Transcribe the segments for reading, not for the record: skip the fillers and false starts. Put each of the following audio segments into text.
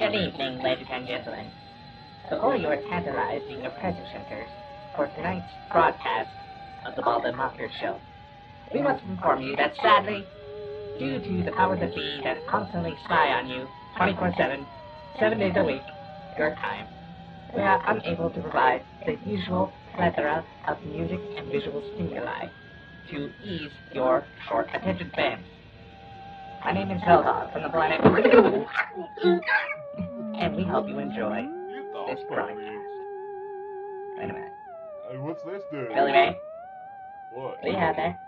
Good evening, ladies and gentlemen. Before you are tantalized in your pleasure centers for tonight's broadcast of the Bald and Bonkers show, we must inform you that sadly, due to the powers that be that constantly spy on you 24/7, 7 days a week, your time, we are unable to provide the usual plethora of music and visual stimuli to ease your short attention spans. My name is Zelda from the planet, and we hope you enjoy this broadcast. Wait a minute. Hey, what's this dude? Billy Ray? What? What do you have there?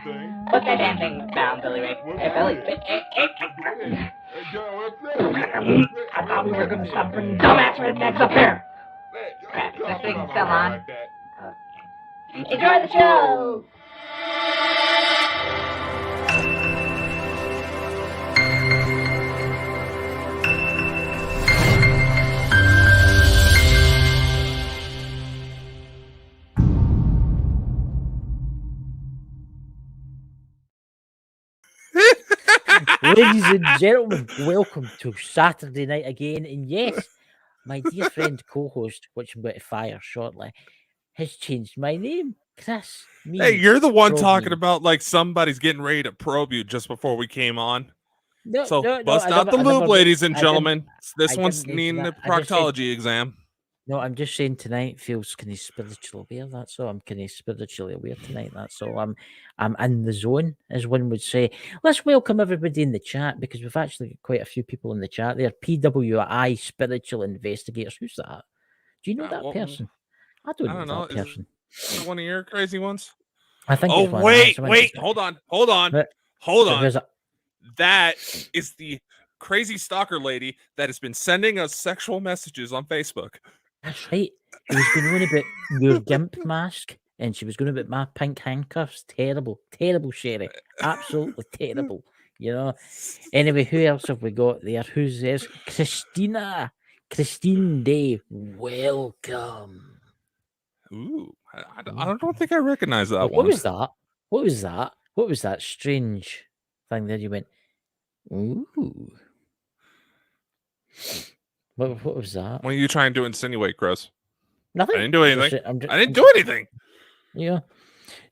Thing? Put that damn thing down, Billy Ray. What's Hey, Billy. this? Hey, Joe, what's this? I thought we were going to stop bringing dumbass rednecks up here. Crap, is this thing still on? Okay. Enjoy the show! Ladies and gentlemen, welcome to Saturday night again. And yes, my dear friend co-host, which I'm going to fire shortly, has changed my name. Chris. Me, Hey, you're the one probe talking you. about like somebody's getting ready to probe you just before we came on. No, Bust I out the never- I lube, never- ladies and I gentlemen. This I one's didn't mention needing a that. I just said- proctology exam. No, I'm just saying tonight feels kind of spiritual aware. That's all. I'm kind of spiritually aware tonight. That's all. I'm in the zone, as one would say. Let's welcome everybody in the chat because we've actually got quite a few people in the chat there. PWI Spiritual Investigators. Who's that? Do you know that person? I don't know that person. Is it one of your crazy ones? I think. Oh, it's one. wait, hold on. That is the crazy stalker lady that has been sending us sexual messages on Facebook. That's right. It was going on about your gimp mask, and she was going about my pink handcuffs. Terrible, terrible, Sherry. Absolutely terrible. You know. Anyway, who else have we got there? Who's this? Christine Day. Welcome. Ooh, I don't think I recognize that one. What was that? What was that? What was that strange thing that you went? Ooh. What was that? What are you trying to insinuate, Chris? Nothing. I didn't do anything. I didn't do anything. Yeah.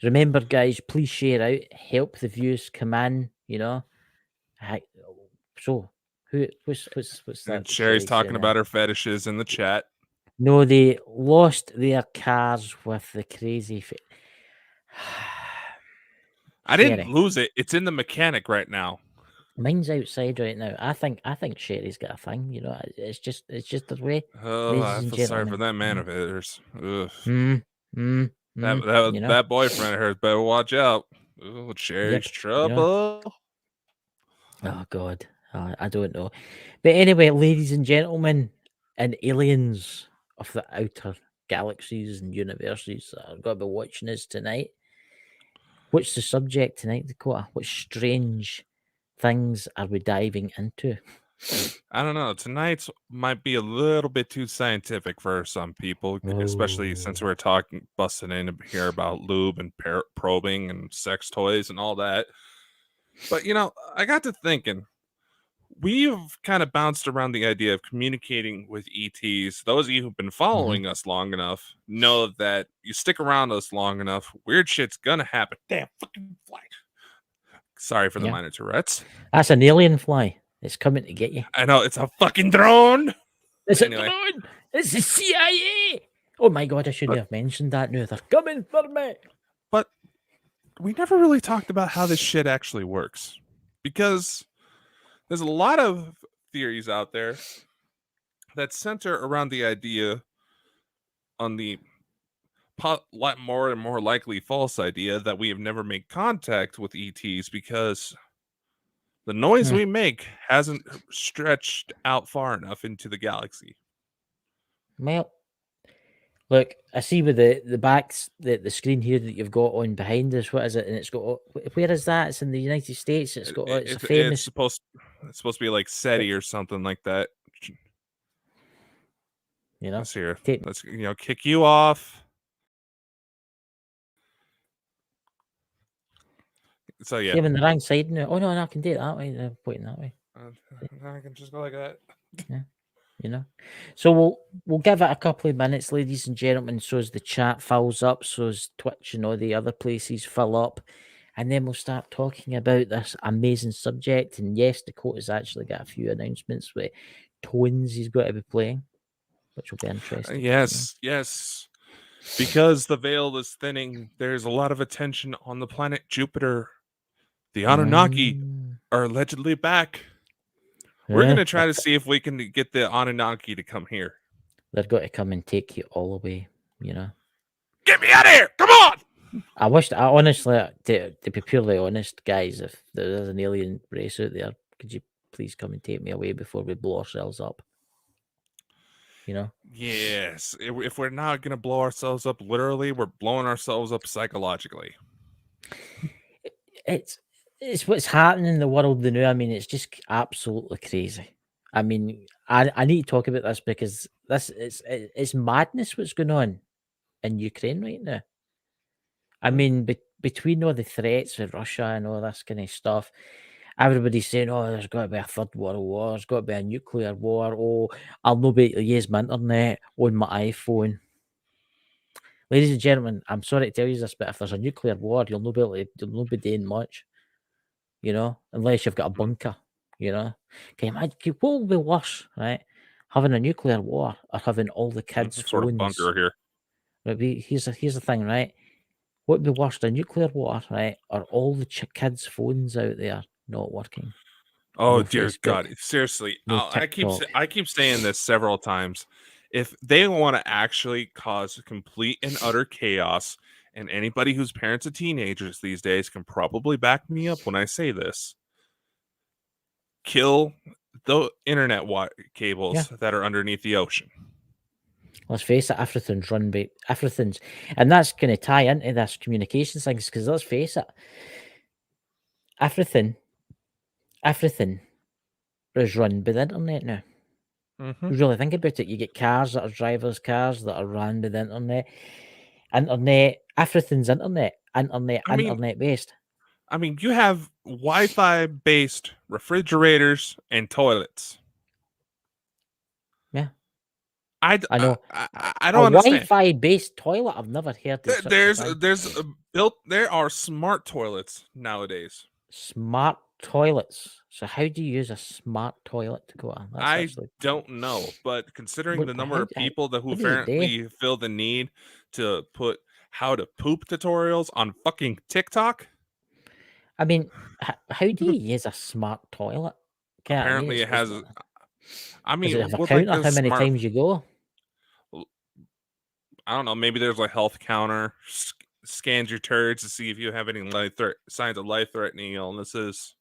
Remember, guys, please share out. Help the views come in. You know. So, what's that? And Sherry's talking about her fetishes in the chat. No, they lost their cars with the crazy. I didn't lose it. It's in the mechanic right now. Mine's outside right now. I think Sherry's got a thing. You know, it's just the way. Oh, I feel sorry for that man of hers. That boyfriend of hers better watch out. Oh, Sherry's trouble. Oh God, I don't know. But anyway, ladies and gentlemen, and aliens of the outer galaxies and universes that are going to be watching us tonight. What's the subject tonight, Dakota? What strange things are we diving into? I don't know. Tonight's might be a little bit too scientific for some people, especially since we're busting in here about lube and probing and sex toys and all that. But, you know, I got to thinking, we've kind of bounced around the idea of communicating with ETs. Those of you who've been following us long enough know that you stick around us long enough, weird shit's gonna happen. Damn fucking fly. Sorry for the minor Tourette's. That's an alien fly. It's coming to get you. I know, it's a fucking drone. It's a drone. It's the CIA. Oh my God, I shouldn't have mentioned that. No, they're coming for me. But we never really talked about how this shit actually works. Because there's a lot of theories out there that center around the idea on the more and more likely false idea that we have never made contact with ETs because the noise we make hasn't stretched out far enough into the galaxy. Well, look, I see with the backs, the screen here that you've got on behind us. What is it? And it's got, where is that? It's in the United States. It's got, it's a famous. It's supposed to be like SETI or something like that. You know, let's kick you off. So yeah, on the wrong side now. Oh no, I can do it that way. They're pointing that way. I can just go like that. You know, so we'll give it a couple of minutes, ladies and gentlemen, so as the chat fills up, so as Twitch and all the other places fill up, and then we'll start talking about this amazing subject. And yes, Dakota's actually got a few announcements with tones he's got to be playing, which will be interesting. Yes. Because the veil is thinning, there's a lot of attention on the planet Jupiter. The Anunnaki are allegedly back. We're going to try to see if we can get the Anunnaki to come here. They're going to come and take you all away, you know. Get me out of here! Come on! I honestly, to be purely honest, guys, if there's an alien race out there, could you please come and take me away before we blow ourselves up? You know? Yes. If we're not going to blow ourselves up literally, we're blowing ourselves up psychologically. It's what's happening in the world now. I mean, it's just absolutely crazy. I mean, I need to talk about this because it's madness what's going on in Ukraine right now. I mean, between all the threats of Russia and all this kind of stuff, everybody's saying, "Oh, there's got to be a third world war. There's got to be a nuclear war. Oh, I'll not be able to use my internet on my iPhone." Ladies and gentlemen, I'm sorry to tell you this, but if there's a nuclear war, you'll not be doing much, you know, unless you've got a bunker, you know. Can you imagine what will be worse, right? Having a nuclear war or having all the kids' Some sort of phones? bunker here. Maybe here's the thing, right? What would be worse, a nuclear war, right, or all the kids' phones out there not working? Oh, No dear Facebook, God! Seriously, no I TikTok. keep saying this several times. If they want to actually cause complete and utter chaos, and anybody whose parents are teenagers these days can probably back me up when I say this, kill the internet cables that are underneath the ocean. Let's face it, everything's, and that's going to tie into this communications things because let's face it, everything is run by the internet now. Mm-hmm. You really think about it, you get cars that are driverless cars that are run by the internet. Everything's internet based. I mean, you have Wi-Fi based refrigerators and toilets. Yeah, I know. I don't understand. Wi-Fi based toilet. I've never heard of such a thing. There are smart toilets nowadays. Smart toilets. So how do you use a smart toilet to go on? I don't know, but considering the number of people who apparently feel the need to put how to poop tutorials on fucking TikTok. I mean, how do you use a smart toilet? Apparently, it has. I mean, does it have a counter how many times you go? I don't know. Maybe there's a health counter. Scans your turds to see if you have any signs of life-threatening illnesses.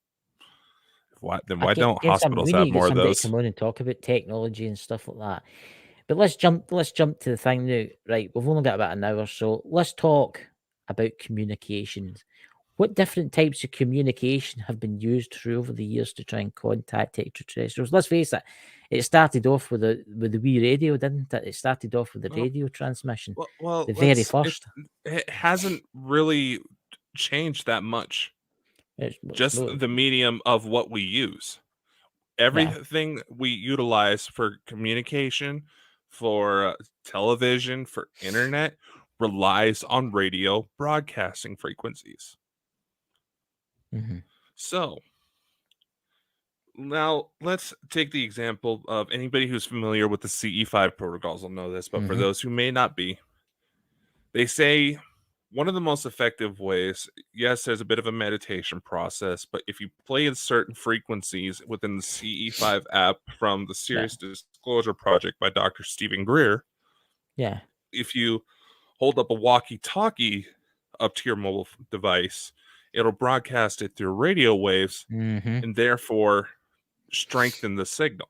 Why don't hospitals have more of those? Come on and talk about technology and stuff like that. But let's jump to the thing now. Right, we've only got about an hour, so let's talk about communications. What different types of communication have been used through over the years to try and contact extraterrestrials? Let's face it, it started off with the wee radio, didn't it? It started off with the radio transmission. Well, the very first. It hasn't really changed that much. Just the medium of what we use. Everything we utilize for communication, for television, for internet, relies on radio broadcasting frequencies. Mm-hmm. So now let's take the example of anybody who's familiar with the CE5 protocols will know this, but for those who may not be, they say one of the most effective ways, yes, there's a bit of a meditation process, but if you play in certain frequencies within the CE5 app from the Serious Disclosure Project by Dr. Stephen Greer, if you hold up a walkie-talkie up to your mobile device, it'll broadcast it through radio waves and therefore strengthen the signal.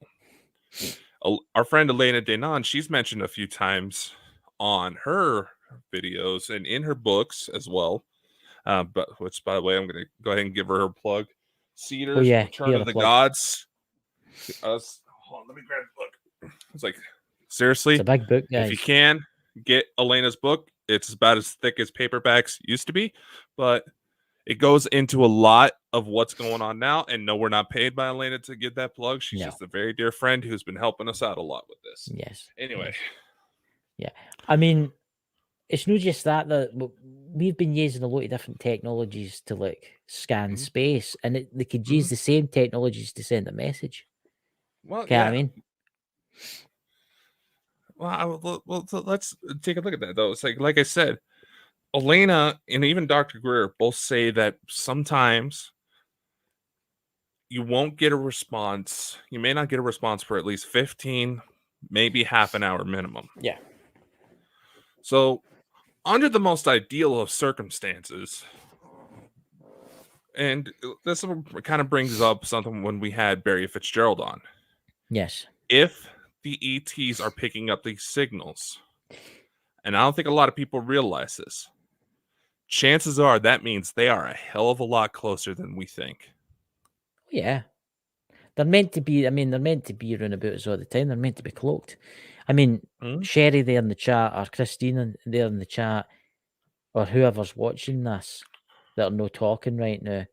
Our friend Elena Denon, she's mentioned a few times on her videos and in her books as well, but which, by the way, I'm going to go ahead and give her plug. Cedars, Return of the Gods. Hold on, let me grab the book. It's like, seriously, it's a big book, guys. If you can get Elena's book, it's about as thick as paperbacks used to be, but it goes into a lot of what's going on now. And no, we're not paid by Elena to give that plug. She's No. just a very dear friend who's been helping us out a lot with this. Yes. Anyway. Yes. Yeah. I mean, it's not just that we've been using a lot of different technologies to like scan space, and they could use the same technologies to send a message. Well, Okay, yeah. I mean, well, let's take a look at that though. It's like I said, Elena and even Dr. Greer both say that sometimes you won't get a response. You may not get a response for at least 15, maybe half an hour minimum. Yeah. So, under the most ideal of circumstances, and this kind of brings up something when we had Barry Fitzgerald on. Yes. If the ETs are picking up these signals, and I don't think a lot of people realize this, chances are that means they are a hell of a lot closer than we think. Yeah. They're meant to be, I mean, they're meant to be around about us all the time. They're meant to be cloaked. I mean, Sherry there in the chat, or Christina there in the chat, or whoever's watching this that are no talking right now, there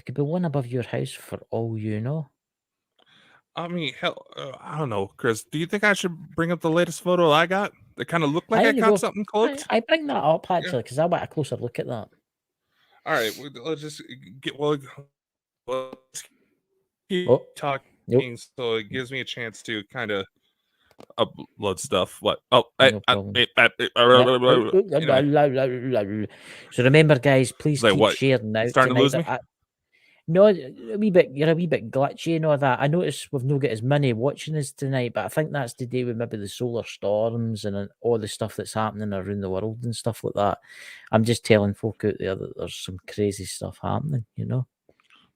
could be one above your house for all you know. I mean, hell, I don't know, Chris. Do you think I should bring up the latest photo I got? That kind of looked like I caught something cloaked. I bring that up actually because I want a closer look at that. All right, let's just get let's keep talking, so it gives me a chance to kind of upload stuff. What? Oh, no problem. Anyway. So remember, guys, please keep sharing now. Starting to lose me? No, you're a wee bit glitchy and all that. I notice we've not got as many watching us tonight, but I think that's to do with maybe the solar storms and all the stuff that's happening around the world and stuff like that. I'm just telling folk out there that there's some crazy stuff happening, you know?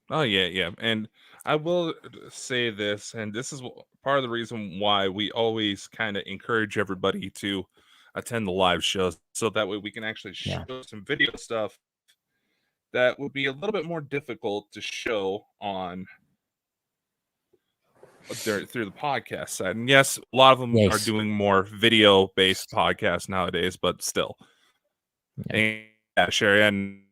Oh, yeah. And I will say this, and this is part of the reason why we always kind of encourage everybody to attend the live shows, so that way we can actually show some video stuff that would be a little bit more difficult to show on through the podcast side. And yes, a lot of them are doing more video-based podcasts nowadays, but still. And Sherry, and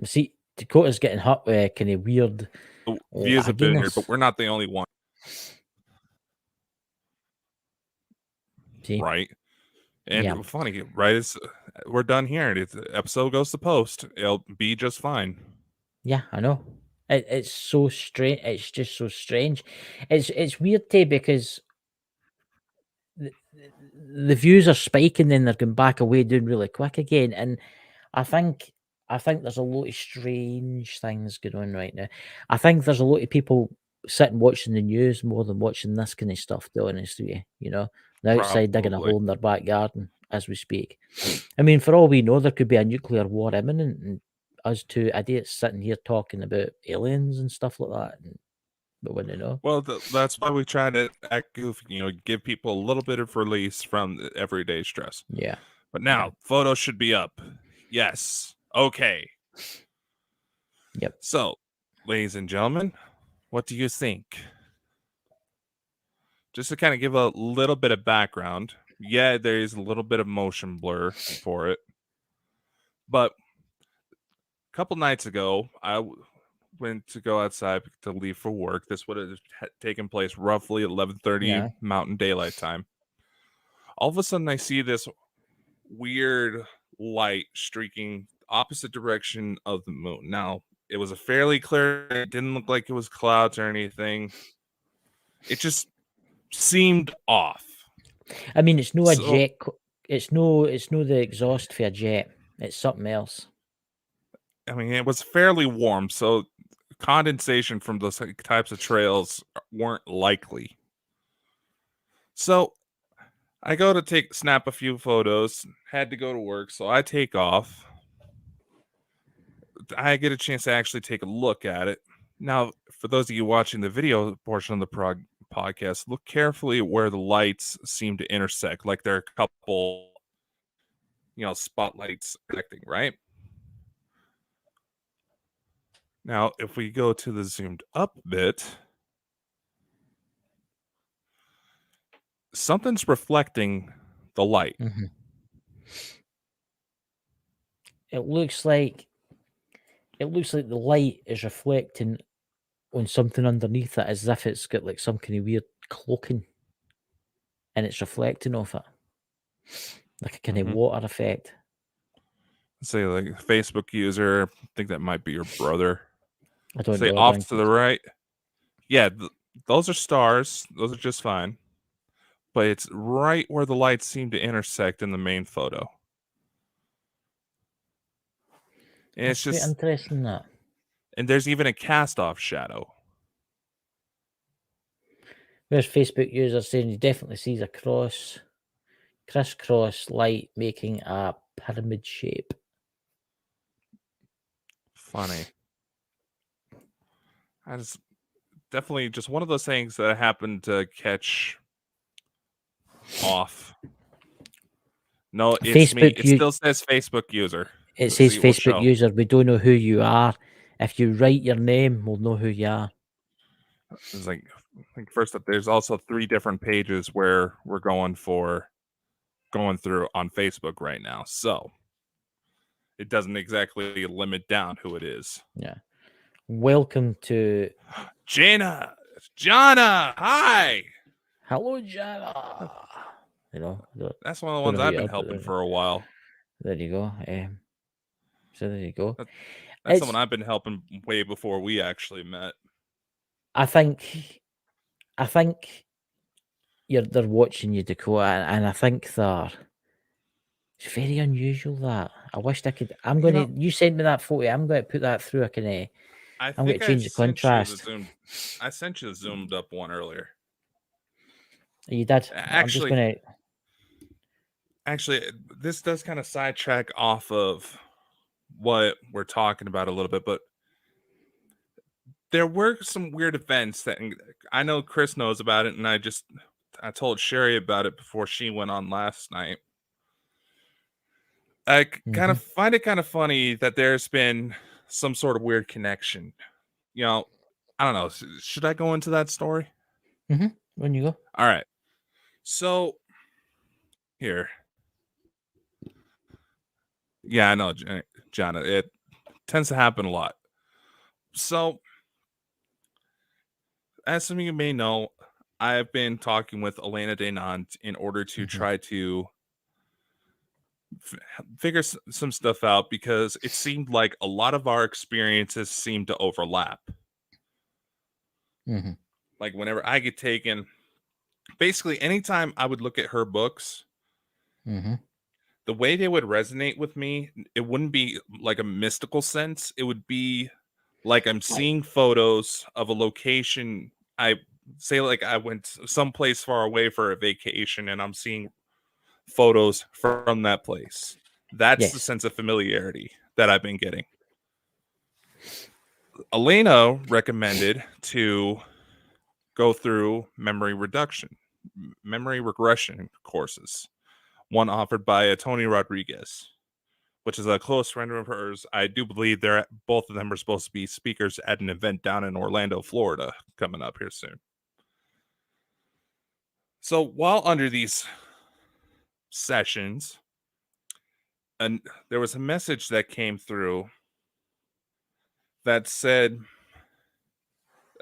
see, Dakota's getting hot with kind of weird views have been here, but we're not the only one. See? Right. And funny, right? We're done here, and the episode goes to post. It'll be just fine. Yeah, I know. It's so strange. It's just so strange. It's weird too, because the views are spiking, then they're going back away doing really quick again. And I think there's a lot of strange things going on right now. I think there's a lot of people sitting watching the news more than watching this kind of stuff, to be honest with you. You know, they're outside digging a hole in their back garden as we speak. I mean, for all we know, there could be a nuclear war imminent, and us two idiots sitting here talking about aliens and stuff like that. But when you know, well, that's why we try to act goofy, give people a little bit of release from the everyday stress. Yeah. But now photos should be up. Yes. Okay. Yep. So, ladies and gentlemen, what do you think? Just to kind of give a little bit of background. Yeah, there is a little bit of motion blur for it. But a couple nights ago, I went to go outside to leave for work. This would have taken place roughly 11:30 Mountain Daylight Time. All of a sudden, I see this weird light streaking opposite direction of the moon. Now, it was a fairly clear. It didn't look like it was clouds or anything. It just seemed off. I mean, it's no a jet. It's no the exhaust for a jet. It's something else. I mean, it was fairly warm, so condensation from those types of trails weren't likely. So I go to snap a few photos, had to go to work, so I take off. I get a chance to actually take a look at it. Now, for those of you watching the video portion of the podcast, look carefully where the lights seem to intersect, like there are a couple, spotlights connecting, right? Now, if we go to the zoomed up bit, something's reflecting the light. Mm-hmm. It looks like it looks like the light is reflecting on something underneath it, as if it's got like some kind of weird cloaking, and it's reflecting off it, like a kind of water effect. Say like Facebook user. I think that might be your brother. I don't Say know. off to the right. Yeah, those are stars. Those are just fine. But it's right where the lights seem to intersect in the main photo. And That's it's quite just, interesting. That. and there's even a cast off shadow. Where's Facebook user saying he definitely sees a crisscross light making a pyramid shape. Funny. I just definitely just one of those things that I happened to catch off. No, it's me. It still says Facebook user. It says Facebook user. We don't know who you are. If you write your name, we'll know who you are. It's like, I think first up, there's also 3 different pages where we're going through on Facebook right now. So it doesn't exactly limit down who it is. Yeah. Welcome to Jana. Hi. Hello, Jana. You know, That's one of the ones I've been helping for a while. There you go. So there you go. That's someone I've been helping way before we actually met. I think they're watching you, Dakota, and I think it's very unusual. That I wished I could. You sent me that photo. I'm going to put that through. I'm going to change the contrast. I sent you the zoomed up one earlier. You did. I'm just going to. Actually, this does kind of sidetrack off of what we're talking about a little bit, but there were some weird events that I know Chris knows about it, and I told Sherry about it before she went on last night. I kind of find it kind of funny that there's been some sort of weird connection. You know, I don't know. Should I go into that story? When you go. All right. So here. Yeah, I know, John. It tends to happen a lot. So, as some of you may know, I've been talking with Elena Denant in order to try to figure some stuff out, because it seemed like a lot of our experiences seem to overlap. Like whenever I get taken, basically anytime I would look at her books, the way they would resonate with me, it wouldn't be like a mystical sense. It would be like I'm seeing photos of a location. I say like I went someplace far away for a vacation and I'm seeing photos from that place. That's the sense of familiarity that I've been getting. Elena recommended to go through memory regression courses. One offered by Tony Rodriguez, which is a close friend of hers. I do believe both of them are supposed to be speakers at an event down in Orlando, Florida, coming up here soon. So while under these sessions, and there was a message that came through that said,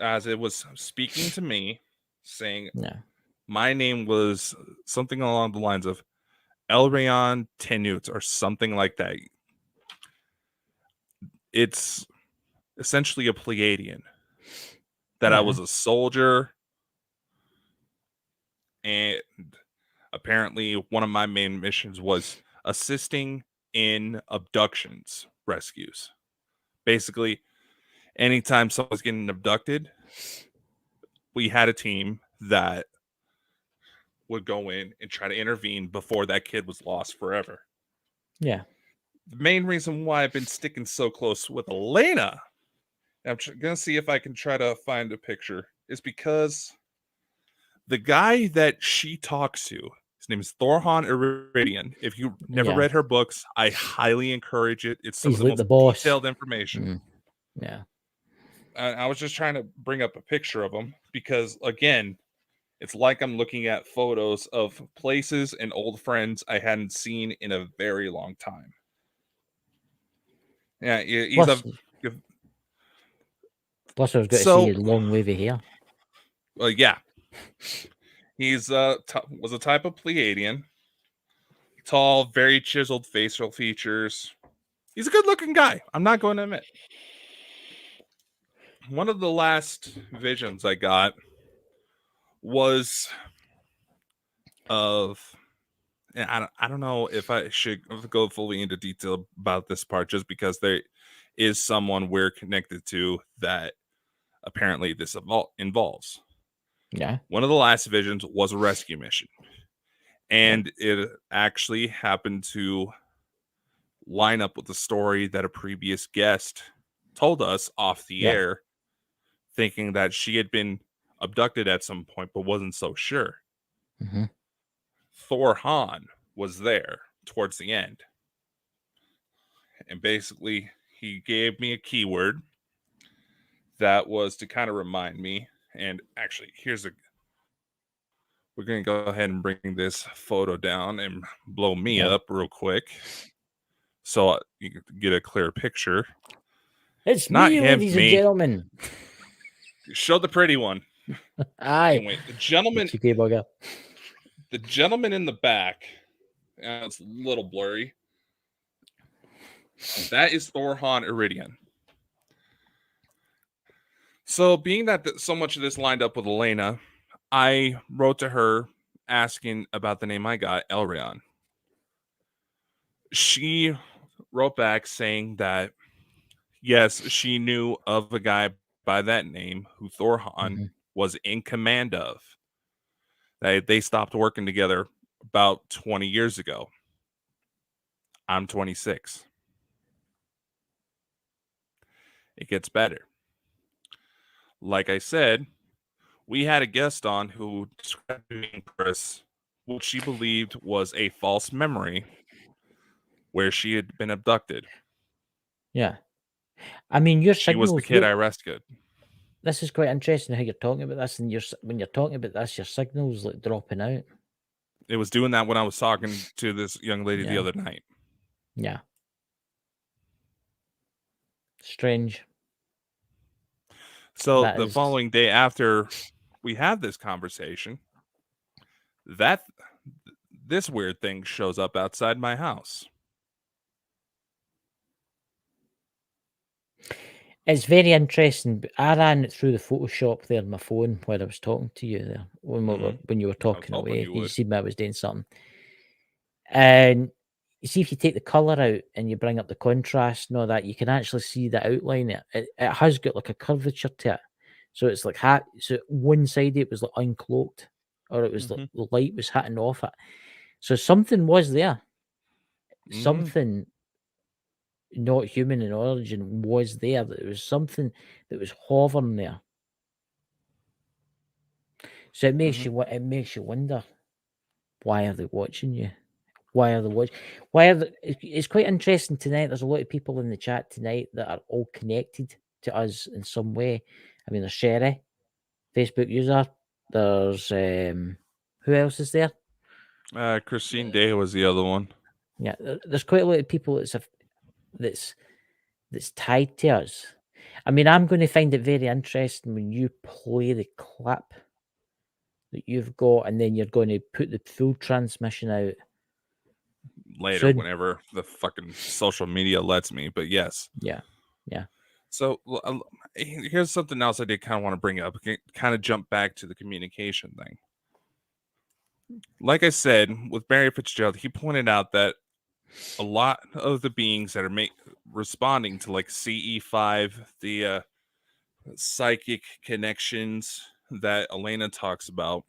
as it was speaking to me, saying my name was something along the lines of Elrayon Tenute or something like that. It's essentially a Pleiadian. That I was a soldier, and apparently one of my main missions was assisting in abductions, rescues. Basically, anytime someone's getting abducted, we had a team that would go in and try to intervene before that kid was lost forever. Yeah. The main reason why I've been sticking so close with Elena, I'm going to see if I can try to find a picture, is because the guy that she talks to, his name is Thorhan Iridian. If you've never read her books, I highly encourage it. It's some of the most detailed information. Yeah. I was just trying to bring up a picture of him because, again, it's like I'm looking at photos of places and old friends I hadn't seen in a very long time. Yeah, he's a Plus, I was going to So, say long wavy hair. yeah, he's was a type of Pleiadian. Tall, very chiseled facial features. He's a good-looking guy. I'm not going to admit. One of the last visions I got was of, and I don't know if I should go fully into detail about this part, just because there is someone we're connected to that apparently this involves. Yeah. One of the last visions was a rescue mission, and it actually happened to line up with the story that a previous guest told us off the Yeah. air, thinking that she had been abducted at some point but wasn't so sure. Mm-hmm. Thor Han was there towards the end, and basically he gave me a keyword that was to kind of remind me. And actually, we're going to go ahead and bring this photo down and blow me up real quick so you can get a clear picture. It's Not me, him, ladies me. and gentlemen. Show the pretty one. Aye. Anyway, the gentleman in the back, it's a little blurry. That is Thor Han Iridian. So, being that so much of this lined up with Elena, I wrote to her asking about the name I got, Elrion. She wrote back saying that, yes, she knew of a guy by that name who Thor Han was in command of. They stopped working together about 20 years ago. I'm 26. It gets better. Like I said, we had a guest on who described to Chris what she believed was a false memory where she had been abducted. Yeah. I mean, your She was the signals. kid I rescued. This is quite interesting how you're talking about this, and when you're talking about this, your signal's like dropping out. It was doing that when I was talking to this young lady the Yeah. other night. Yeah. Strange. So That the is- following day after we had this conversation, this weird thing shows up outside my house. It's very interesting. I ran it through the Photoshop there on my phone while I was talking to you there when you were talking hoping away. you You would. see me, I was doing something. And you see, if you take the color out and you bring up the contrast and all that, you can actually see the outline. It has got like a curvature to it. So it's like so one side it was like uncloaked, or it was like the light was hitting off it. So something was there. Something not human in origin was there. There was something that was hovering there. So it makes you wonder, why are they watching you? Why are they watching? It's quite interesting tonight. There's a lot of people in the chat tonight that are all connected to us in some way. I mean, there's Sherry, Facebook user. There's who else is there? Christine Day was the other one. Yeah, there's quite a lot of people that's tied to us. I mean, I'm going to find it very interesting when you play the clip that you've got, and then you're going to put the full transmission out Later, whenever the fucking social media lets me. But yes. Yeah. So here's something else I did kind of want to bring up. Kind of jump back to the communication thing. Like I said, with Barry Fitzgerald, he pointed out that a lot of the beings that are responding to like CE5, the psychic connections that Elena talks about,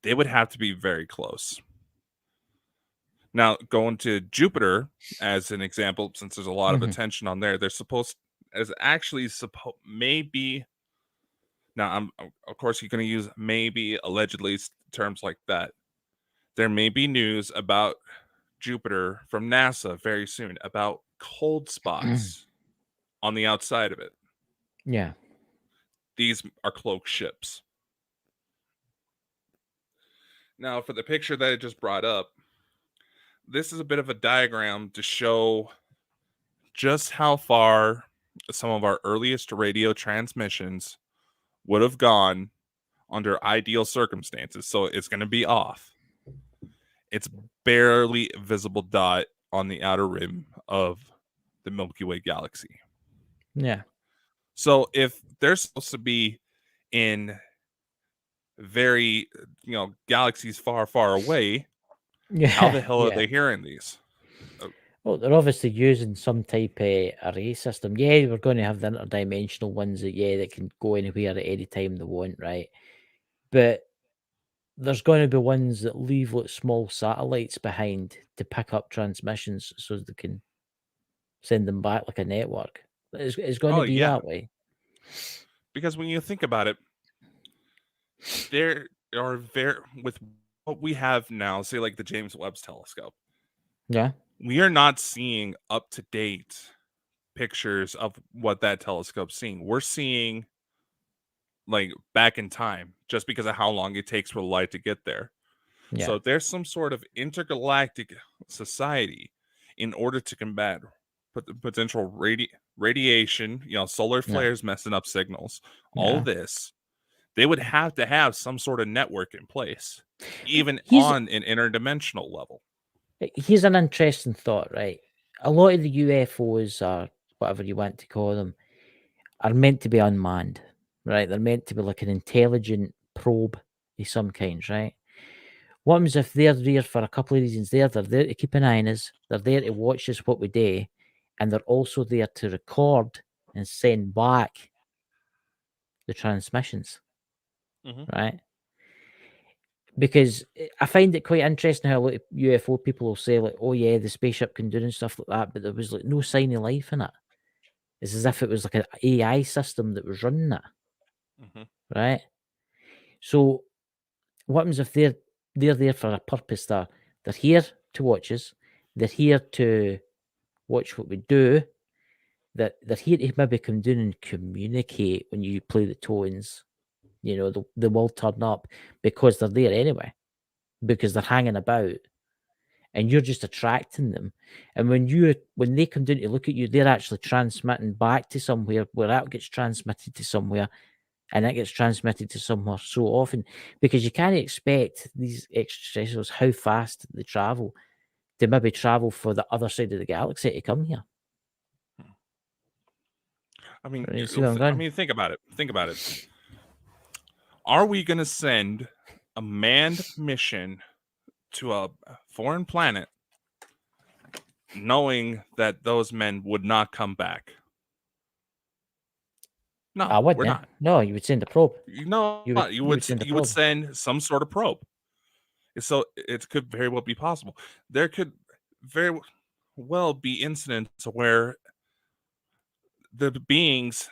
they would have to be very close. Now, going to Jupiter as an example, since there's a lot of attention on there, maybe. Now, of course, you're going to use maybe, allegedly, terms like that. There may be news about Jupiter from NASA very soon about cold spots on the outside of it. Yeah. These are cloaked ships. Now, for the picture that I just brought up, this is a bit of a diagram to show just how far some of our earliest radio transmissions would have gone under ideal circumstances. So it's going to be off. It's barely visible dot on the outer rim of the Milky Way galaxy. Yeah. So if they're supposed to be in very, galaxies far, far away, how the Yeah. hell are Yeah. they hearing these? Well, they're obviously using some type of array system. Yeah, we're going to have the interdimensional ones that can go anywhere at any time they want, right? But there's going to be ones that leave like small satellites behind to pick up transmissions so they can send them back like a network. It's going to Oh, be yeah. that way. Because when you think about it, there are with what we have now, say like the James Webb's telescope, Yeah. we are not seeing up to date pictures of what that telescope's seeing. We're seeing like back in time just because of how long it takes for the light to get there. Yeah. So there's some sort of intergalactic society in order to combat potential radiation, solar flares messing up signals, all Yeah. this. They would have to have some sort of network in place, even Here's on an interdimensional level. here's an interesting thought, right? A lot of the UFOs, or whatever you want to call them, are meant to be unmanned, right? They're meant to be like an intelligent probe of some kind, right? What happens if they're there for a couple of reasons? They're there to keep an eye on us. They're there to watch us what we do, and they're also there to record and send back the transmissions, right? Because I find it quite interesting how a lot of UFO people will say like, "Oh yeah, the spaceship can do and stuff like that," but there was like no sign of life in it. It's as if it was like an AI system that was running it, right? So what happens if they're there for a purpose? They're here to watch us. They're here to watch what we do. That they're here to maybe come down and communicate when you play the tones. They will turn up because they're there anyway, because they're hanging about, and you're just attracting them. And when they come down to look at you, they're actually transmitting back to somewhere where that gets transmitted to somewhere, and that gets transmitted to somewhere so often, because you can't expect these extraterrestrials how fast they travel to maybe travel for the other side of the galaxy to come here. I mean, You see where I'm going? think about it. Think about it. Are we going to send a manned mission to a foreign planet knowing that those men would not come back? No, I wouldn't. we're not. No, you would send a probe. No, you would send some sort of probe. So it could very well be possible. There could very well be incidents where the beings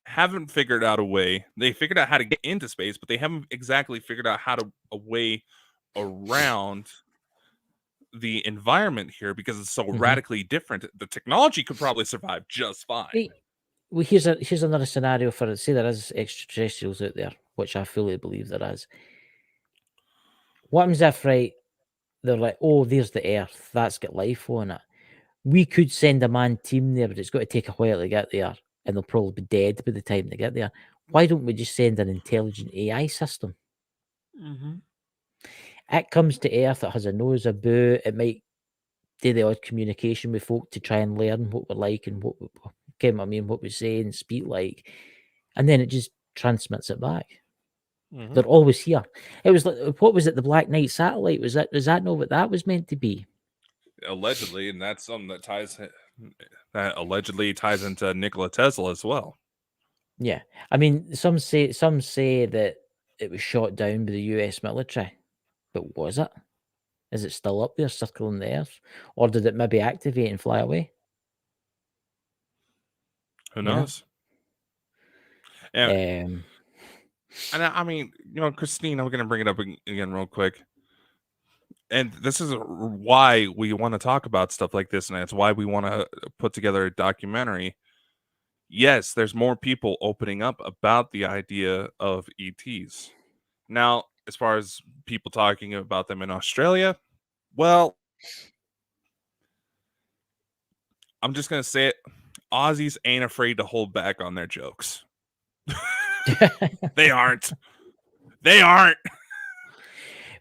haven't figured out a way. They figured out how to get into space, but they haven't exactly figured out a way around the environment here because it's so radically different. The technology could probably survive just fine. Well, here's another scenario for it. Say there is extraterrestrials out there, which I fully believe there is. What happens if, right, they're like, oh, there's the Earth, that's got life on it. We could send a manned team there, but it's got to take a while to get there, and they'll probably be dead by the time they get there. Why don't we just send an intelligent AI system? It comes to Earth, it has a nose, a boo, it might do the odd communication with folk to try and learn what we're like and what we say and speak like, and then it just transmits it back. They're always here. It was like, what was it? The Black Knight satellite? Does that know what that was meant to be? Allegedly, and that's something that allegedly ties into Nikola Tesla as well. Yeah, I mean, some say that it was shot down by the U.S. military, but was it? Is it still up there circling the Earth, or did it maybe activate and fly away? Who knows? And I mean, Christine, I'm going to bring it up again real quick. And this is why we want to talk about stuff like this, and it's why we want to put together a documentary. Yes, there's more people opening up about the idea of ETs. Now, as far as people talking about them in Australia, well, I'm just going to say it. Aussies ain't afraid to hold back on their jokes. They aren't. They aren't.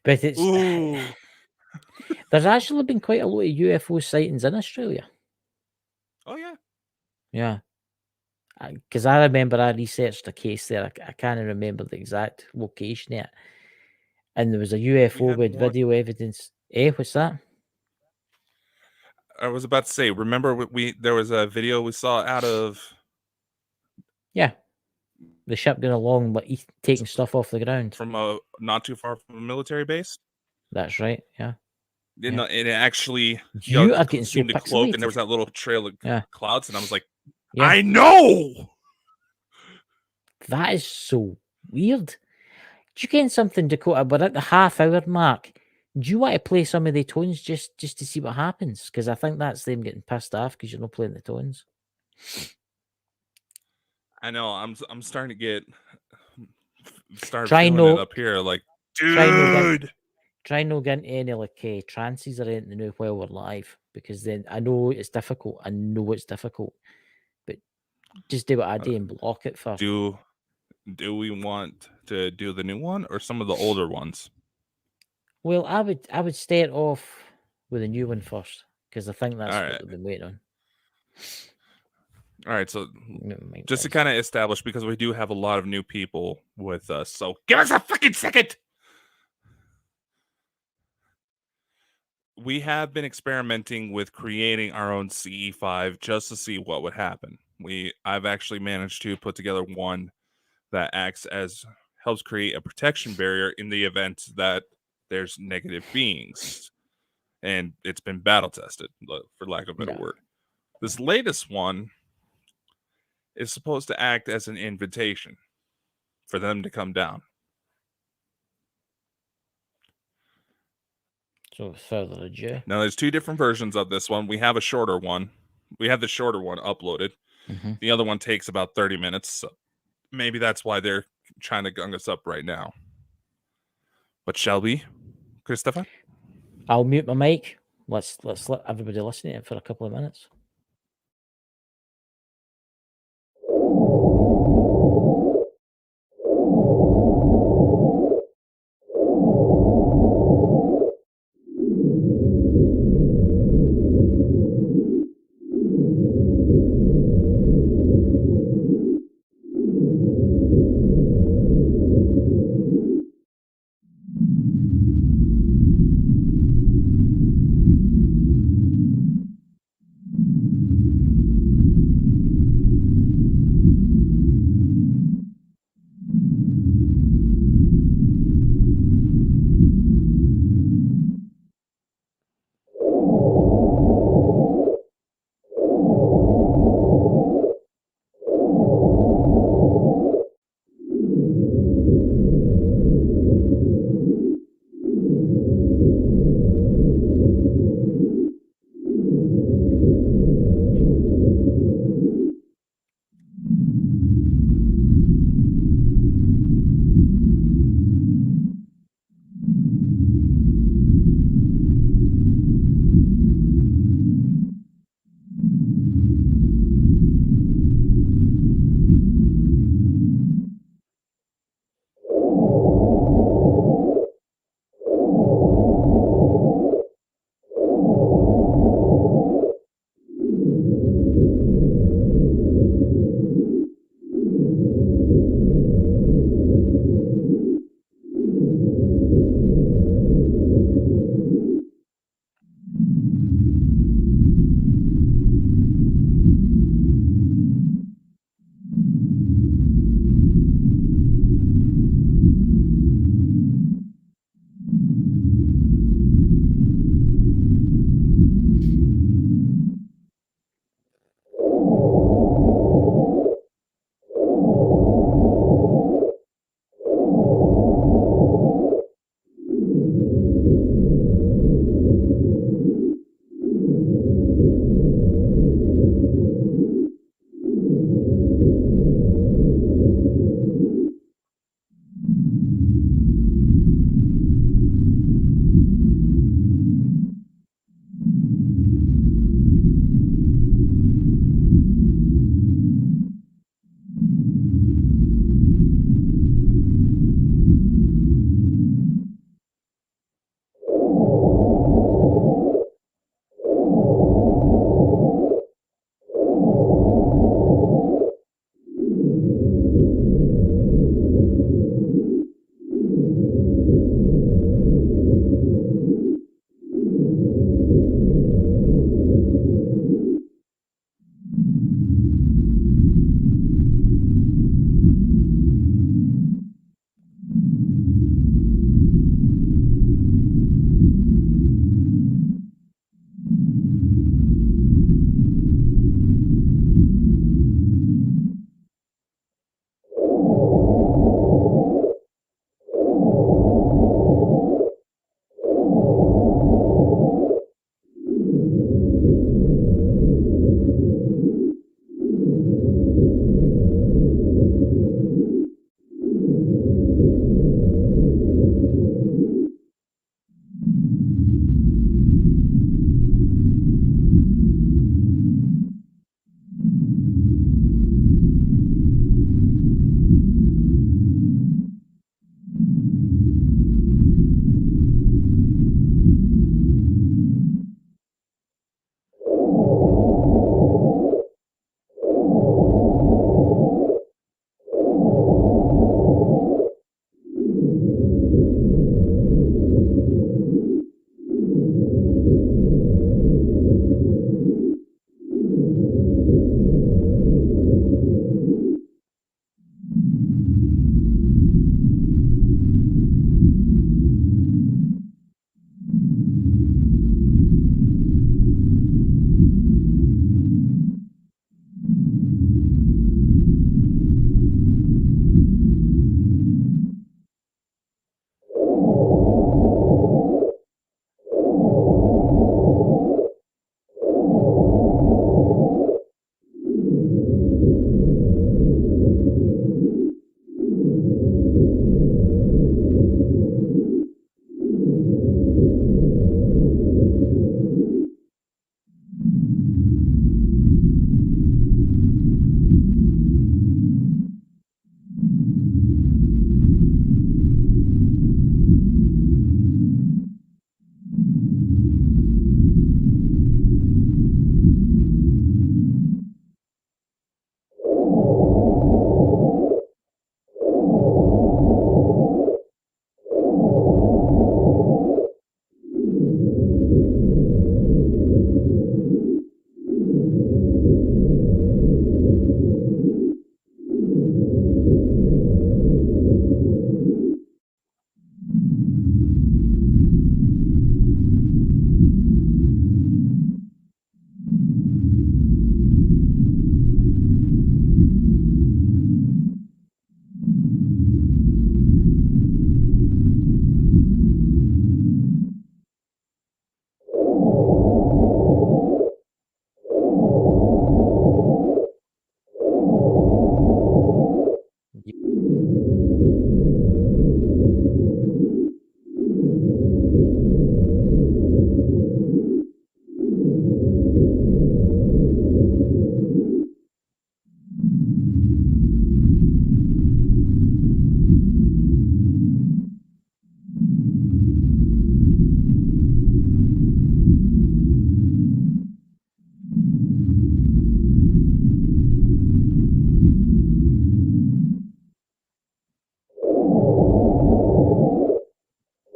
But it's Ooh. there's actually been quite a lot of UFO sightings in Australia. Oh yeah. Yeah. Because I remember I researched a case there. I can't remember the exact location yet. And there was a UFO had with one- video evidence. What's that? I was about to say, remember there was a video we saw out of Yeah. The ship going along, but taking stuff off the ground. from not too far from a military base. That's right. Yeah. And it actually You are getting so seemed to cloak, and there pixelated. was that little trail of clouds, and I was like, Yeah. I know. That is so weird. Do you get something, Dakota? We're at the half-hour mark. Do you want to play some of the tones just to see what happens? Because I think that's them getting pissed off because you're not playing the tones. I know. I'm starting to start Try feeling it up here. Like, dude. Try no get into any like trances or anything new while we're live, because then I know it's difficult. But just do what I do and block it first. Do we want to do the new one or some of the older ones? Well, I would start off with a new one first, because I think that's what they've been waiting on. All right, so just to kind of establish, because we do have a lot of new people with us, so give us a fucking second. We have been experimenting with creating our own CE5 just to see what would happen. I've actually managed to put together one that helps create a protection barrier in the event that there's negative beings, and it's been battle tested, for lack of a better word. This latest one is supposed to act as an invitation for them to come down. So further ado. Now, there's two different versions of this one. We have a shorter one. We have the shorter one uploaded. Mm-hmm. The other one takes about 30 minutes. So maybe that's why they're trying to gung us up right now. But shall we, Christopher? I'll mute my mic. Let's let everybody listen to it for a couple of minutes.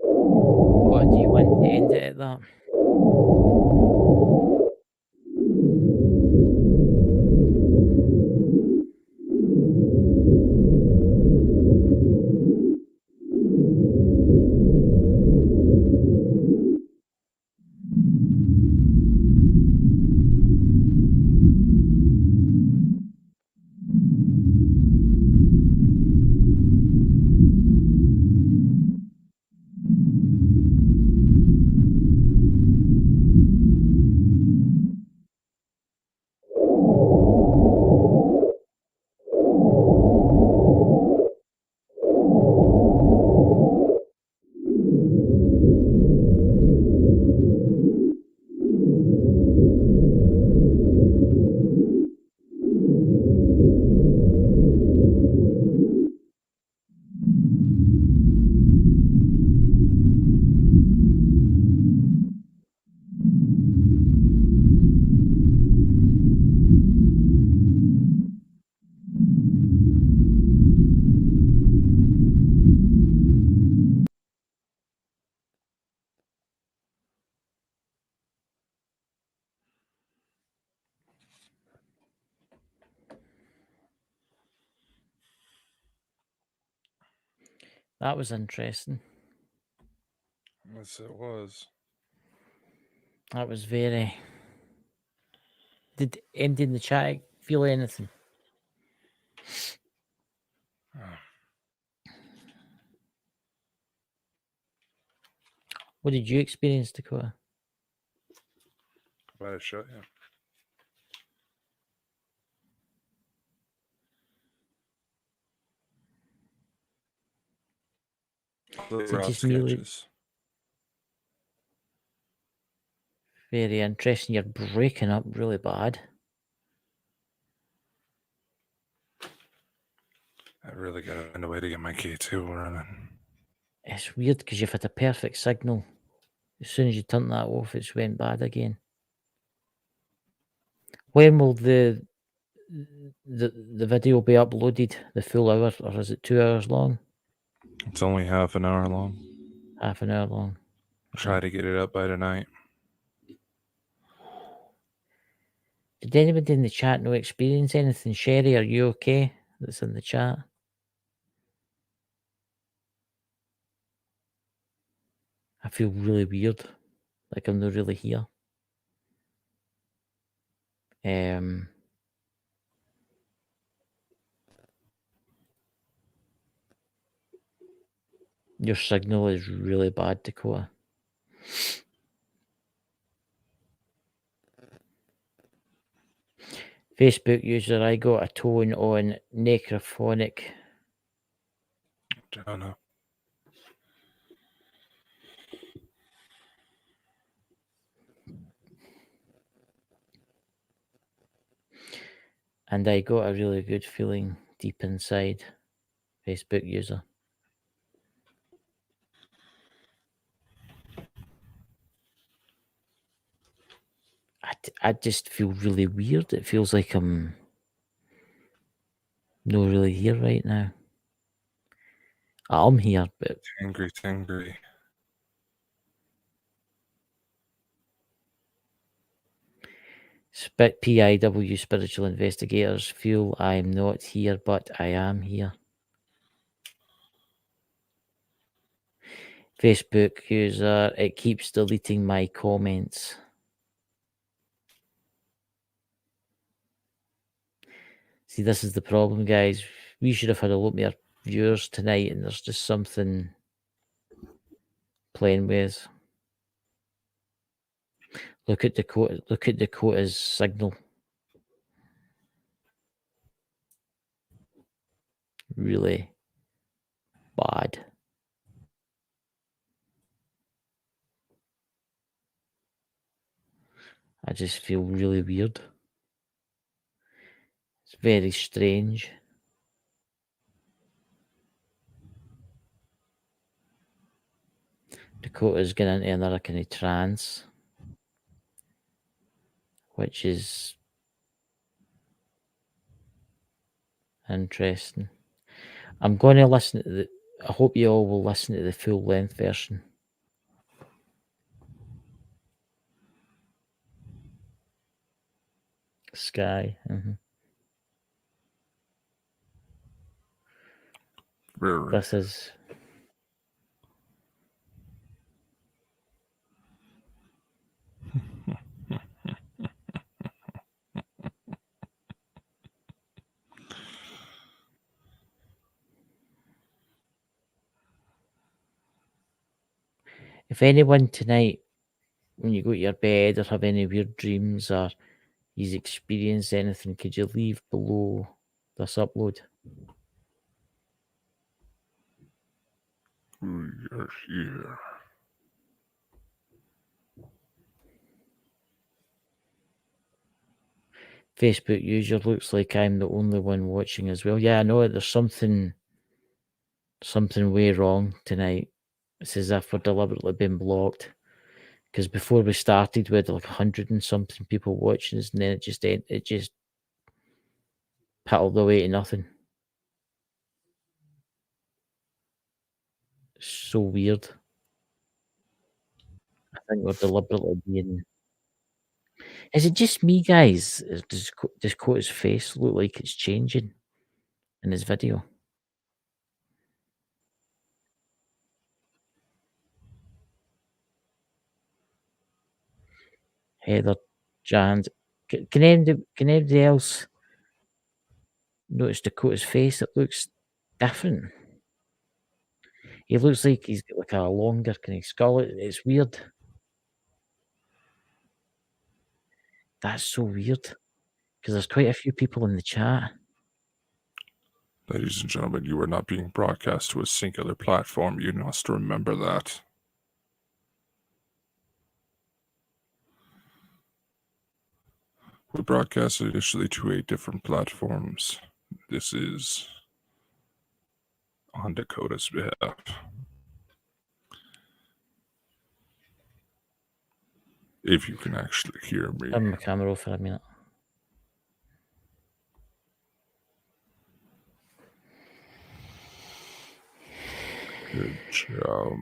What do you want to end it at that? That was interesting. Yes, it was. That was very. Did anybody in the chat feel anything? What did you experience, Dakota? Glad to show you. Those Is it rough just merely sketches. very interesting? You're breaking up really bad. I really got to find a way to get my K2 running. It's weird because you've had a perfect signal. As soon as you turn that off, it's went bad again. When will the video be uploaded? The full hour, or is it 2 hours long? It's only half an hour long. Half an hour long. Try to get it up by tonight. Did anybody in the chat know experience anything? Sherry, are you okay? That's in the chat. I feel really weird, like I'm not really here. Your signal is really bad, Dakota. Facebook user, I got a tone on necrophonic. Don't know. And I got a really good feeling deep inside. Facebook user. I just feel really weird. It feels like I'm not really here right now. I'm here, but Angry. PIW spiritual investigators feel I'm not here, but I am here. Facebook user, it keeps deleting my comments. See, this is the problem, guys. We should have had a lot more viewers tonight, and there's just something playing with. Look at Dakota's signal. Really bad. I just feel really weird. It's very strange. Dakota's getting into another kind of trance, which is interesting. I'm going to listen to I hope you all will listen to the full length version. Sky. Very. This is. If anyone tonight, when you go to your bed or have any weird dreams or you've experienced anything, could you leave below this upload? Yes, yeah. Facebook user, looks like I'm the only one watching as well. Yeah, I know there's something way wrong tonight. It's as if we're deliberately being blocked. Because before we started, we had like 100 and something people watching us, and then it just paddled away to nothing. So weird. I think we're deliberately being. Is it just me, guys? Does Cota's face look like it's changing in his video? Heather, Jans, can anybody else notice Dakota's face? It looks different. He looks like he's got like a longer kind of skull. It's weird. That's so weird. Because there's quite a few people in the chat. Ladies and gentlemen, you are not being broadcast to a singular platform. You must remember that. We broadcast initially to 8 different platforms. This is on Dakota's behalf. If you can actually hear me. Turn my camera off for a minute. Good job.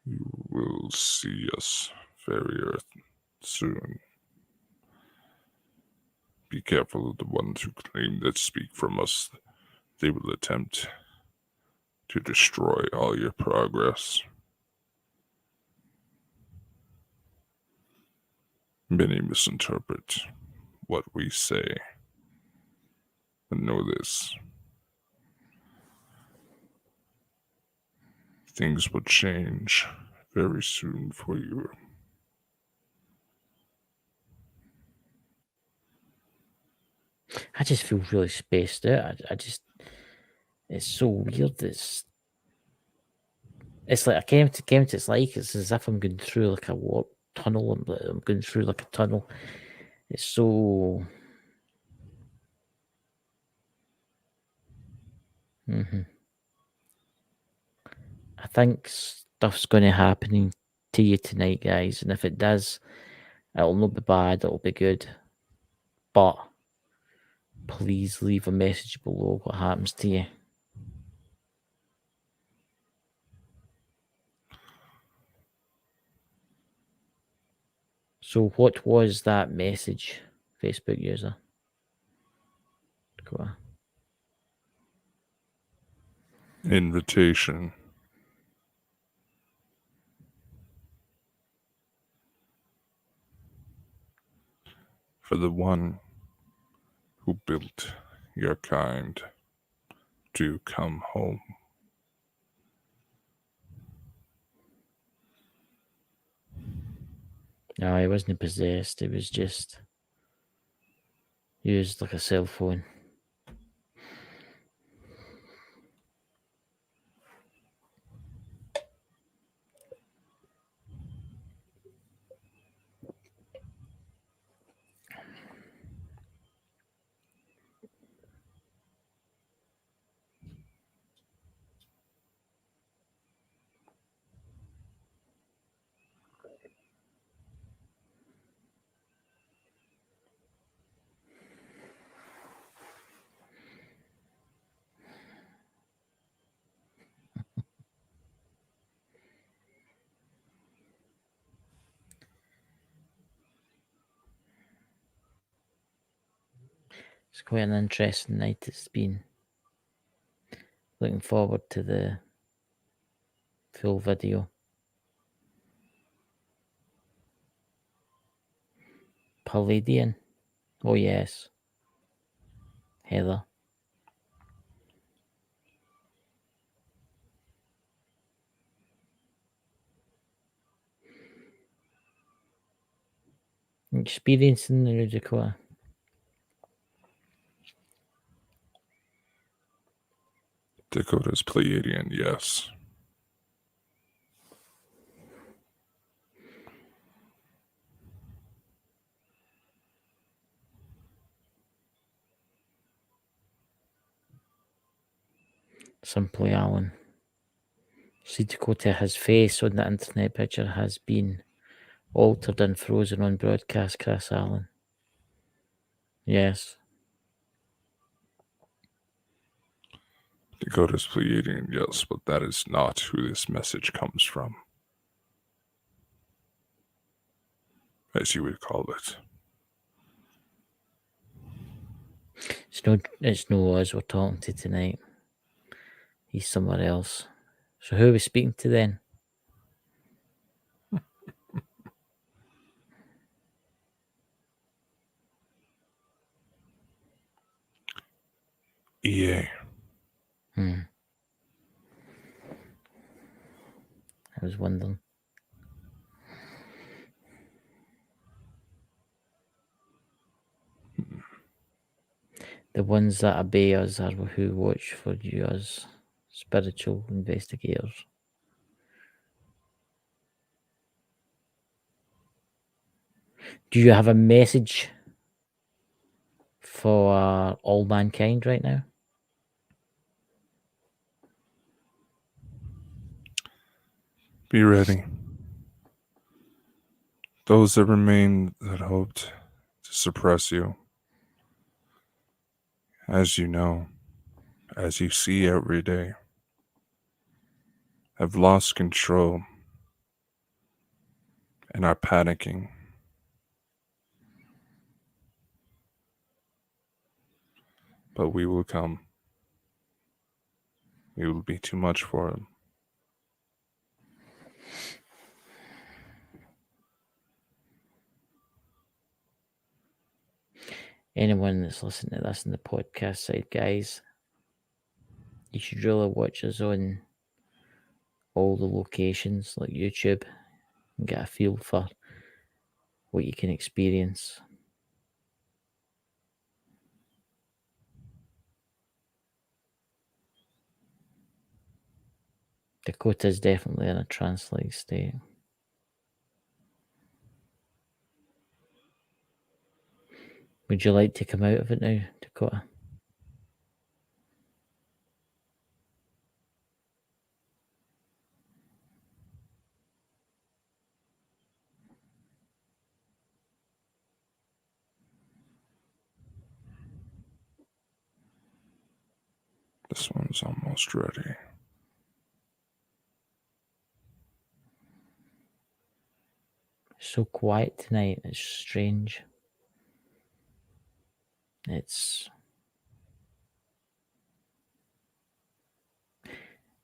You will see us very soon. Be careful of the ones who claim that speak from us. They will attempt to destroy all your progress. Many misinterpret what we say. And know this. Things will change very soon for you. I just feel really spaced out. It's so weird. It's like I came to it's like it's as if I'm going through like a warp tunnel. I'm going through like a tunnel. It's so. I think stuff's going to happen to you tonight, guys, and if it does, it'll not be bad. It'll be good, but please leave a message below what happens to you. So what was that message, Facebook user? Go on. Invitation. For the one who built your kind to come home. No, he wasn't possessed. It was just used like a cell phone. It's quite an interesting night it's been. Looking forward to the full video. Palladian. Oh yes. Heather. Experiencing the Dakota. Dakota's Pleiadian, yes. Simply Alan. See, Dakota, his face on the internet picture has been altered and frozen on broadcast, Chris Allen. Yes. Dakota's Pleiadian, yes, but that is not who this message comes from. As you would call it. It's no Oz we're talking to tonight. He's somewhere else. So who are we speaking to then? EA. I was wondering. The ones that obey us are who watch for you as spiritual investigators. Do you have a message for all mankind right now? Be ready. Those that remain that hoped to suppress you as you know, as you see every day, have lost control and are panicking. But we will come. We will be too much for them. Anyone that's listening to this on the podcast side, guys, you should really watch us on all the locations like YouTube and get a feel for what you can experience. Dakota is definitely in a trance-like state. Would you like to come out of it now, Dakota? This one's almost ready. So quiet tonight. It's strange. It's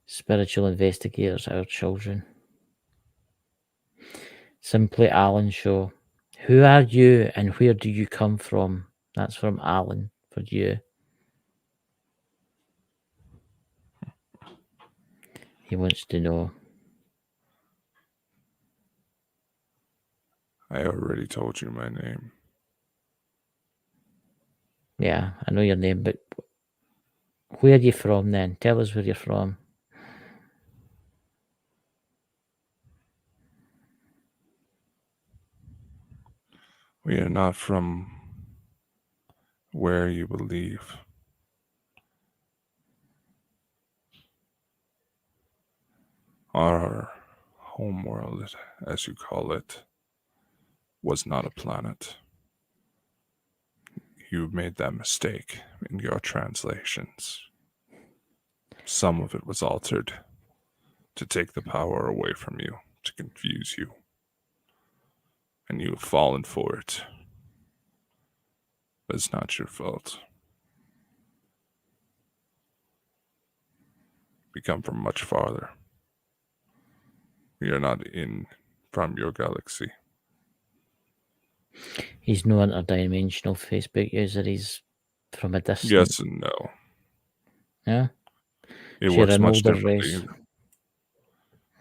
spiritual investigators, our children. Simply Alan Show. Who are you and where do you come from? That's from Alan for you. He wants to know. I already told you my name. Yeah, I know your name, but where are you from then? Tell us where you're from. We are not from where you believe. Our homeworld, as you call it, was not a planet. You made that mistake in your translations. Some of it was altered to take the power away from you, to confuse you. And you have fallen for it. But it's not your fault. We come from much farther. We are not from your galaxy. He's no interdimensional Facebook user. He's from a distance. Yes and no. Yeah? It Share works an much older differently. race.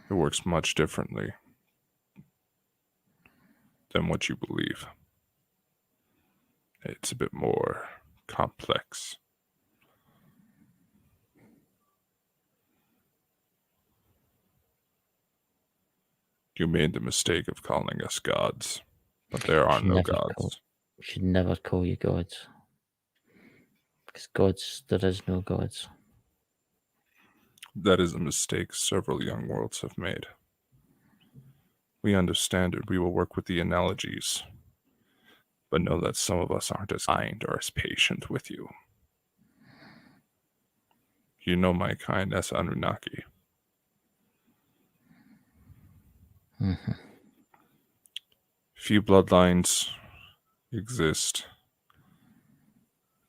It works much differently than what you believe. It's a bit more complex. You made the mistake of calling us gods, but there are no gods. Should never call you gods. Because gods, there is no gods. That is a mistake several young worlds have made. We understand it. We will work with the analogies. But know that some of us aren't as kind or as patient with you. You know my kind as Anunnaki. Mm-hmm. Few bloodlines exist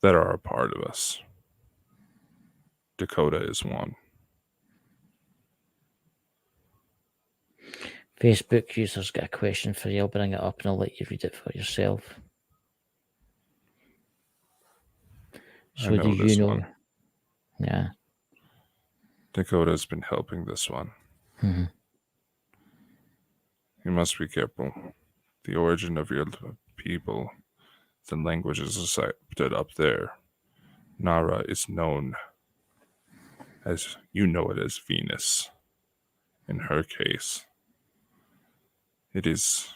that are a part of us. Dakota is one. Facebook user's got a question for you. I'll bring it up and I'll let you read it for yourself. So I know do this you know? one. Yeah. Dakota's been helping this one. Mm-hmm. You must be careful. The origin of your people, the language is accepted up there. Nara is known as, you know it as Venus. In her case, it is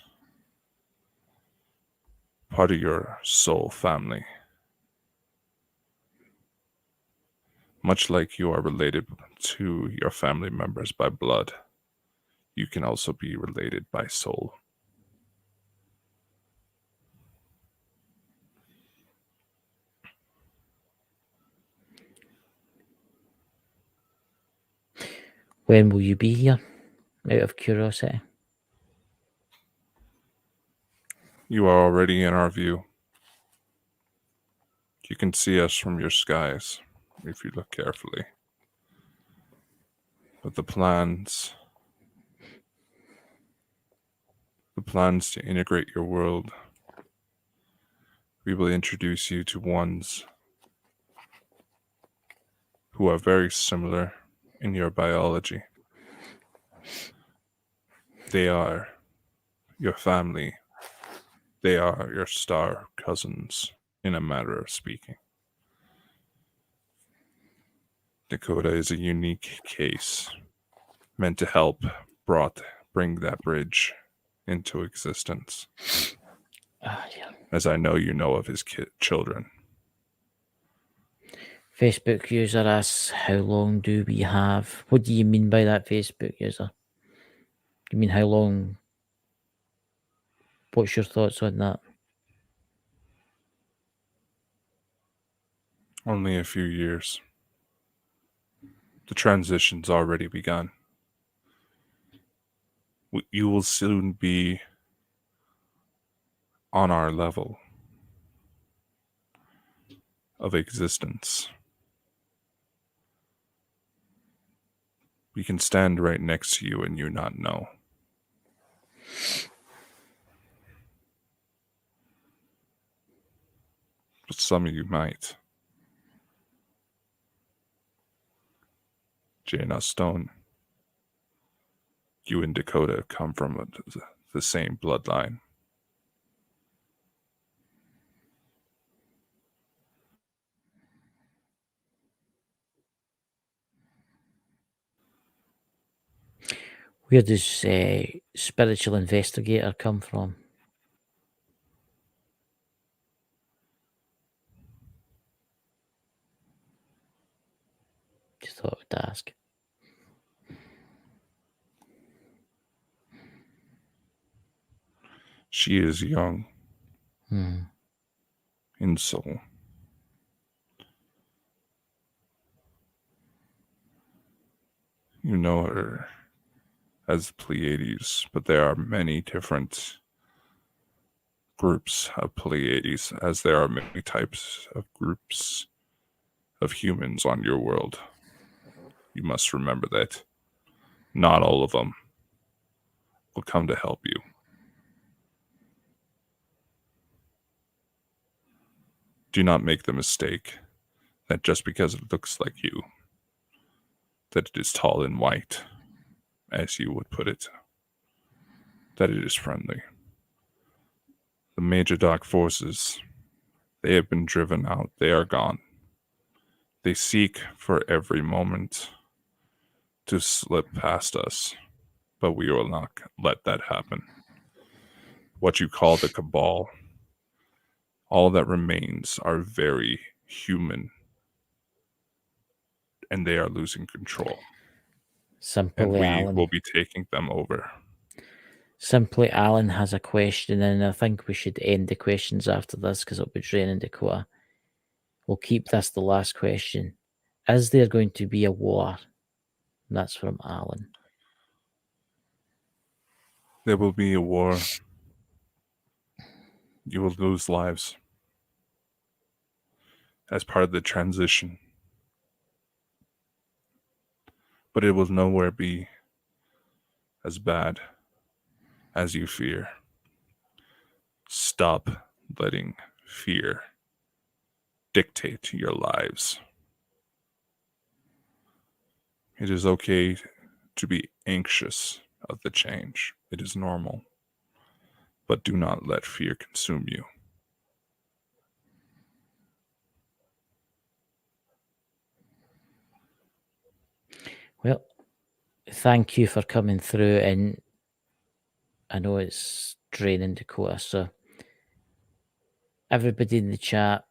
part of your soul family. Much like you are related to your family members by blood, you can also be related by soul. When will you be here? Out of curiosity. You are already in our view. You can see us from your skies if you look carefully. But the plans to integrate your world, we will introduce you to ones who are very similar in your biology. They are your family. They are your star cousins, in a matter of speaking. Dakota is a unique case, meant to help bring that bridge into existence. Yeah. As I know you know of his children. Facebook user asks, how long do we have? What do you mean by that, Facebook user? You mean how long? What's your thoughts on that? Only a few years. The transition's already begun. You will soon be on our level of existence. We can stand right next to you and you not know. But some of you might. Jaina Stone, you and Dakota come from the same bloodline. Where does spiritual investigator come from? Just thought I would ask. She is young in soul. You know her as Pleiades, but there are many different groups of Pleiades, as there are many types of groups of humans on your world. You must remember that not all of them will come to help you. Do not make the mistake that just because it looks like you, that it is tall and white, as you would put it, that it is friendly. The major dark forces, they have been driven out. They are gone. They seek for every moment to slip past us, but we will not let that happen. What you call the cabal, all that remains are very human, and they are losing control. Simply and we Alan. will be taking them over. Simply Alan has a question, and I think we should end the questions after this because it'll be draining Dakota. We'll keep this the last question. Is there going to be a war? And that's from Alan. There will be a war. You will lose lives as part of the transition. But it will nowhere be as bad as you fear. Stop letting fear dictate your lives. It is okay to be anxious of the change. It is normal. But do not let fear consume you. Well, thank you for coming through, and I know it's draining Dakota, so everybody in the chat,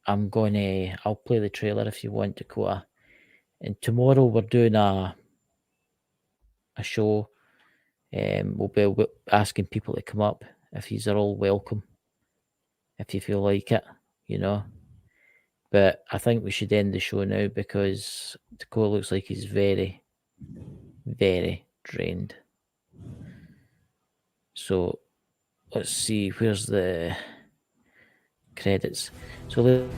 I'll play the trailer if you want, Dakota. And tomorrow we're doing a show. We'll be asking people to come up if yous are all welcome, if you feel like it, you know. But I think we should end the show now because Dakota looks like he's very, very drained. So let's see, where's the credits? So